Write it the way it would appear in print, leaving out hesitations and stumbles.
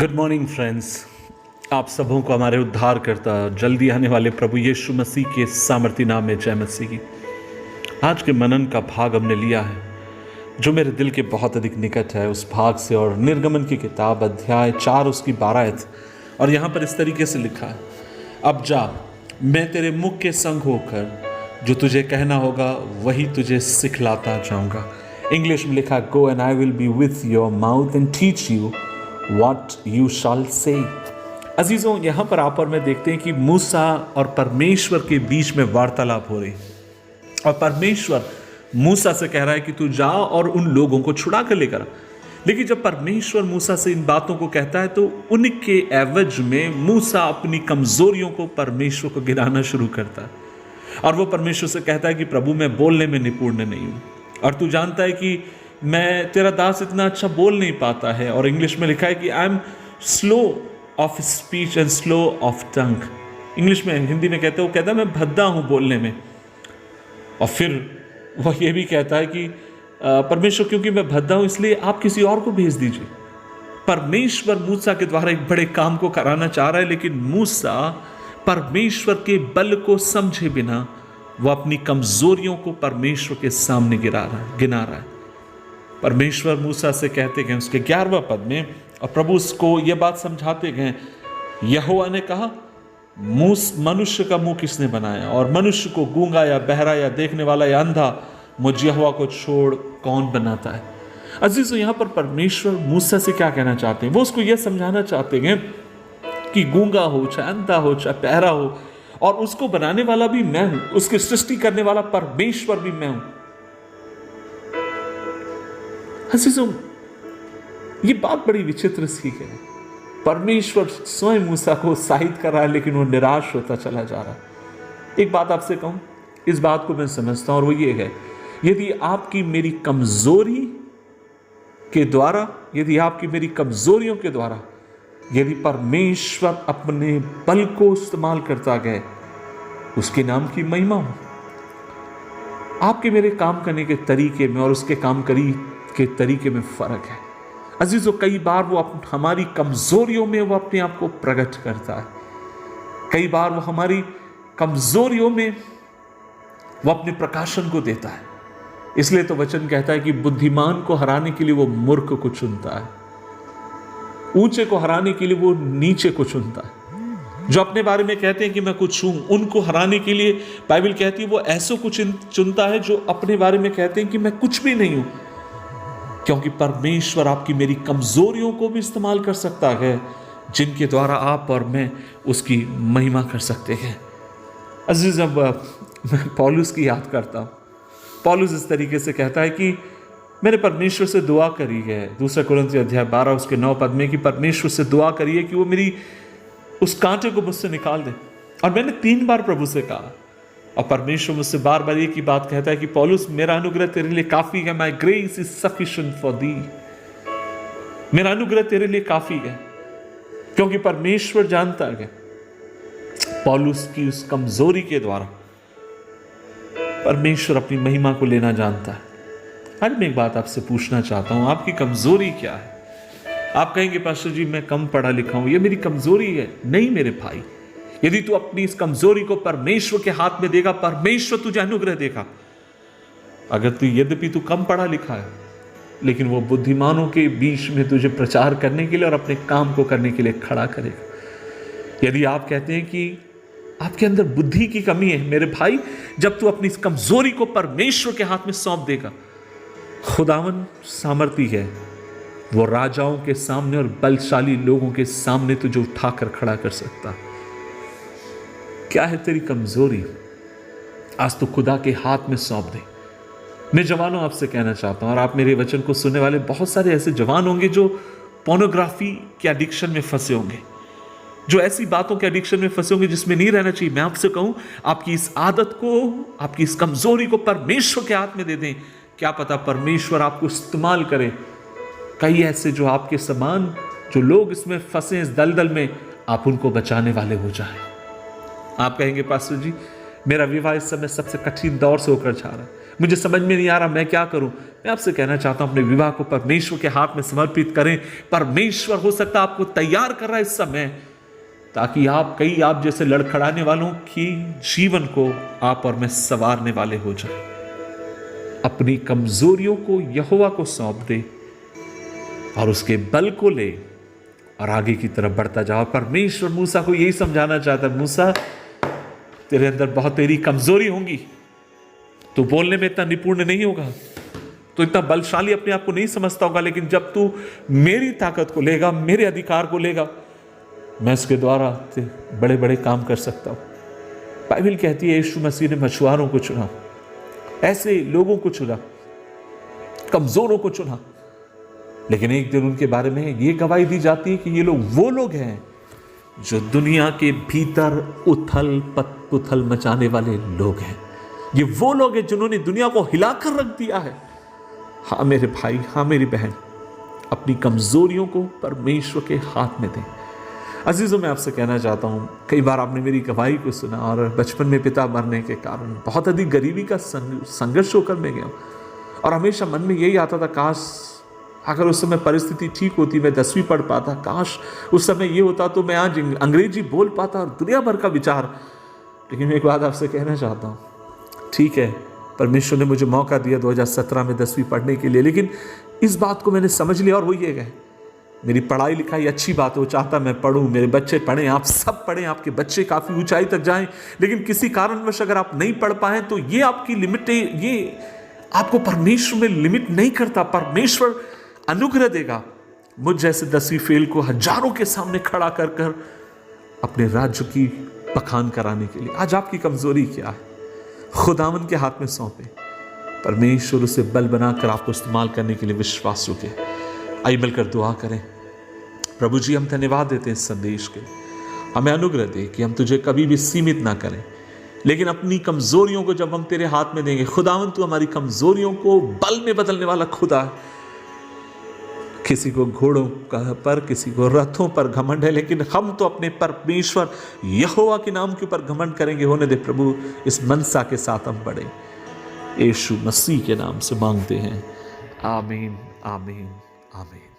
Good morning friends. आप सबों को हमारे उद्धारकर्ता जल्दी आने वाले प्रभु यीशु मसीह के सामर्थी नाम में जय मसीह की। आज के मनन का भाग हमने लिया है जो मेरे दिल के बहुत अधिक निकट है उस भाग से, और निर्गमन की किताब अध्याय 4 उसकी 12 आयत। और यहाँ पर इस तरीके से लिखा है, अब जा, मैं तेरे मुख के संग होकर जो तुझे कहना होगा वही तुझे सिखलाता जाऊँगा। इंग्लिश में लिखा, go and I will be with your mouth and teach you What you shall say। अजीजों, यहाँ पर आप और मैं देखते हैं कि मूसा और परमेश्वर के बीच में वार्तालाप हो रही, और परमेश्वर मूसा से कह रहा है कि तू जा और उन लोगों को छुड़ा कर लेकर। लेकिन जब परमेश्वर मूसा से इन बातों को कहता है तो उनके एवज में मूसा अपनी कमजोरियों को परमेश्वर को गिराना शुरू करता है, और वो परमेश्वर से कहता है कि प्रभु, मैं बोलने में निपुण नहीं हूँ, और तू जानता है कि मैं तेरा दास इतना अच्छा बोल नहीं पाता है। और इंग्लिश में लिखा है कि I am slow of speech and slow of tongue. English में, हिंदी में कहते हैं, वो कहता है मैं भद्दा हूँ बोलने में। और फिर वह ये भी कहता है कि परमेश्वर, क्योंकि मैं भद्दा हूँ इसलिए आप किसी और को भेज दीजिए। परमेश्वर मूसा के द्वारा एक बड़े काम को कराना चाह रहा है, लेकिन मूसा परमेश्वर के बल को समझे बिना वह अपनी कमजोरियों को परमेश्वर के सामने गिना रहा है। परमेश्वर मूसा से कहते गए उसके 11वें पद में, और प्रभु उसको यह बात समझाते गए, यहोवा ने कहा, मनुष्य का मुंह किसने बनाया, और मनुष्य को गूंगा या बहरा या देखने वाला या अंधा मुझ यहोवा को छोड़ कौन बनाता है। अजीजों, यहाँ पर परमेश्वर मूसा से क्या कहना चाहते हैं? वो उसको यह समझाना चाहते हैं कि गूंगा हो, चाहे अंधा हो, चाहे बहरा हो, और उसको बनाने वाला भी मैं हूं, उसकी सृष्टि करने वाला परमेश्वर भी मैं हूं। अजीजों, ये बात बड़ी विचित्र सी है। परमेश्वर स्वयं मूसा को उत्साहित कर रहा है, लेकिन वो निराश होता चला जा रहा है। एक बात आपसे कहूं, इस बात को मैं समझता हूं, और वो ये है, यदि आपकी मेरी कमजोरी के द्वारा, यदि आपकी मेरी कमजोरियों के द्वारा यदि परमेश्वर अपने बल को इस्तेमाल करता गया, उसके नाम की महिमा हो। आपके मेरे काम करने के तरीके में और उसके काम के तरीके में फर्क है। अजीजों, कई बार वो हमारी कमजोरियों में वो अपने आप को प्रकट करता है। कई बार वो हमारी कमजोरियों में वो अपने प्रकाशन को देता है। इसलिए तो वचन कहता है कि बुद्धिमान को हराने के लिए वो मूर्ख को चुनता है, ऊंचे को हराने के लिए वो नीचे को चुनता है। जो अपने बारे में कहते हैं कि मैं कुछ हूं, उनको हराने के लिए बाइबल कहती है वो ऐसों को चुनता है जो अपने बारे में कहते हैं कि मैं कुछ भी नहीं हूं। क्योंकि परमेश्वर आपकी मेरी कमजोरियों को भी इस्तेमाल कर सकता है, जिनके द्वारा आप और मैं उसकी महिमा कर सकते हैं। अजीज, जब मैं पौलुस की याद करता हूं, पौलुस इस तरीके से कहता है कि मैंने परमेश्वर से दुआ करी है, 2 कुरिन्थियों अध्याय 12 उसके 9 पद में, कि परमेश्वर से दुआ करिए कि वो मेरी उस कांटे को मुझसे निकाल दे। और मैंने 3 बार प्रभु से कहा, और परमेश्वर मुझसे बार बार एक ही बात कहता है कि पौलुस, मेरा अनुग्रह तेरे लिए काफी है, my grace is sufficient for the. मेरा अनुग्रह तेरे लिए काफी है, क्योंकि परमेश्वर जानता है पौलुस की उस कमजोरी के द्वारा परमेश्वर अपनी महिमा को लेना जानता है। आज मैं एक बात आपसे पूछना चाहता हूं, आपकी कमजोरी क्या है? आप कहेंगे, पास्टर जी मैं कम पढ़ा लिखा हूं, ये मेरी कमजोरी है। नहीं मेरे भाई, यदि तू अपनी इस कमजोरी को परमेश्वर के हाथ में देगा, परमेश्वर तुझे अनुग्रह देगा। अगर तू, यद्यपि तू कम पढ़ा लिखा है, लेकिन वो बुद्धिमानों के बीच में तुझे प्रचार करने के लिए और अपने काम को करने के लिए खड़ा करेगा। यदि आप कहते हैं कि आपके अंदर बुद्धि की कमी है, मेरे भाई, जब तू अपनी इस कमजोरी को परमेश्वर के हाथ में सौंप देगा, खुदावन सामर्थी है, वो राजाओं के सामने और बलशाली लोगों के सामने तुझे उठाकर खड़ा कर सकता। क्या है तेरी कमजोरी? आज तो खुदा के हाथ में सौंप दे। मैं जवानों आपसे कहना चाहता हूं, और आप मेरे वचन को सुनने वाले बहुत सारे ऐसे जवान होंगे जो पोर्नोग्राफी के एडिक्शन में फंसे होंगे, जो ऐसी बातों के एडिक्शन में फंसे होंगे जिसमें नहीं रहना चाहिए। मैं आपसे कहूं, आपकी इस आदत को, आपकी इस कमजोरी को परमेश्वर के हाथ में दे दें। क्या पता परमेश्वर आपको इस्तेमाल करे। कई ऐसे जो आपके समान, जो लोग इसमें फंसे, इस दलदल में, आप उनको बचाने वाले हो जाए। आप कहेंगे, पास्टर जी मेरा विवाह इस समय सबसे कठिन दौर से होकर जा रहा है, मुझे समझ में नहीं आ रहा मैं क्या करूं। मैं आपसे कहना चाहता हूं अपने विवाह को परमेश्वर के हाथ में समर्पित करें। परमेश्वर हो सकता है आपको तैयार कर रहा है इस समय, ताकि आप जैसे लड़खड़ाने वालों की जीवन को आप और मैं संवारने वाले हो जाए। अपनी कमजोरियों को यहोवा को सौंप दे और उसके बल को ले और आगे की तरफ बढ़ता जाओ। परमेश्वर मूसा को यही समझाना चाहता है, मूसा तेरे अंदर बहुत तेरी कमजोरी होंगी, तू बोलने में इतना निपुण नहीं होगा, तो इतना बलशाली अपने आप को नहीं समझता होगा, लेकिन जब तू मेरी ताकत को लेगा, मेरे अधिकार को लेगा, मैं इसके द्वारा बड़े बड़े काम कर सकता हूं। बाइबल कहती है यीशु मसीह ने मछुआरों को चुना, ऐसे लोगों को चुना, कमजोरों को चुना, लेकिन एक दिन उनके बारे में ये गवाही दी जाती है कि ये लोग वो लोग हैं जो दुनिया के भीतर उथल पुथल मचाने वाले लोग हैं। ये वो लोग हैं जिन्होंने दुनिया को हिलाकर रख दिया है। हाँ मेरे भाई, हाँ मेरी बहन, अपनी कमजोरियों को परमेश्वर के हाथ में दें। अजीजों, मैं आपसे कहना चाहता हूं, कई बार आपने मेरी गवाही को सुना और बचपन में पिता मरने के कारण बहुत अधिक गरीबी का संघर्ष होकर मैं गया, और हमेशा मन में यही आता था, काश अगर उस समय परिस्थिति ठीक होती, मैं 10वीं पढ़ पाता, काश उस समय ये होता तो मैं आज अंग्रेजी बोल पाता, और दुनिया भर का विचार। लेकिन मैं एक बात आपसे कहना चाहता हूँ, ठीक है परमेश्वर ने मुझे मौका दिया 2017 में 10वीं पढ़ने के लिए, लेकिन इस बात को मैंने समझ लिया और वो ये है, मेरी पढ़ाई लिखाई अच्छी बात है, वो चाहता मैं पढ़ूं, मेरे बच्चे पढ़ें, आप सब पढ़ें, आपके बच्चे काफ़ी ऊंचाई तक जाएं, लेकिन किसी कारणवश अगर आप नहीं पढ़ पाएं तो ये आपकी लिमिट, ये आपको परमेश्वर में लिमिट नहीं करता। परमेश्वर अनुग्रह देगा मुझ जैसे 10वीं फेल को हजारों के सामने खड़ा कर कर अपने राज्य की बखान कराने के लिए। आज आपकी कमजोरी क्या है, खुदावन के हाथ में सौंपे, परमेश्वर उसे बल बनाकर आपको इस्तेमाल करने के लिए विश्वास रखे। आइए मिलकर दुआ करें। प्रभु जी, हम धन्यवाद देते हैं इस संदेश के, हमें अनुग्रह दे कि हम तुझे कभी भी सीमित ना करें, लेकिन अपनी कमजोरियों को जब हम तेरे हाथ में देंगे, खुदावन तू हमारी कमजोरियों को बल में बदलने वाला खुदा है। किसी को घोड़ों पर, किसी को रथों पर घमंड है, लेकिन हम तो अपने परमेश्वर यहोवा के नाम के ऊपर घमंड करेंगे। होने दे प्रभु, इस मनसा के साथ हम बढ़े, यीशु मसीह के नाम से मांगते हैं, आमीन आमीन आमीन।